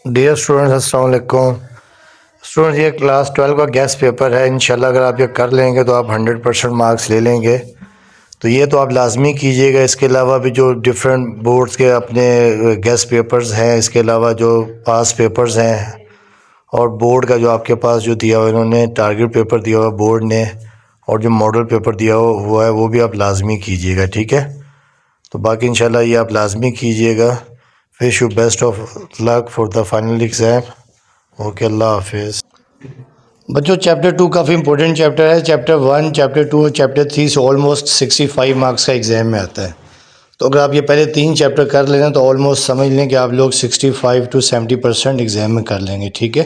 Dear students السلام علیکم students, یہ کلاس 12 کا گیس پیپر ہے. انشاءاللہ اگر آپ یہ کر لیں گے تو آپ 100% مارکس لے لیں گے. تو یہ تو آپ لازمی کیجئے گا. اس کے علاوہ بھی جو ڈفرینٹ بورڈز کے اپنے گیس پیپرز ہیں، اس کے علاوہ جو پاس پیپرز ہیں اور بورڈ کا جو آپ کے پاس جو دیا ہوا انہوں نے ٹارگٹ پیپر دیا ہوا بورڈ نے، اور جو ماڈل پیپر دیا ہوا ہے وہ بھی آپ لازمی کیجئے گا. ٹھیک ہے، تو باقی انشاءاللہ یہ آپ لازمی کیجئے گا. Wish you best of luck for the final exam. Okay, Allah حافظ. بچوں چیپٹر 2 کافی امپورٹنٹ چیپٹر ہے. چیپٹر 1، چیپٹر 2 اور چیپٹر 3 سے آلموسٹ 65 مارکس کا ایگزام میں آتا ہے. تو اگر آپ یہ پہلے 3 چیپٹر کر لیں تو آلموسٹ سمجھ لیں کہ آپ لوگ 65 to 70% ایگزام میں کر لیں گے. ٹھیک ہے.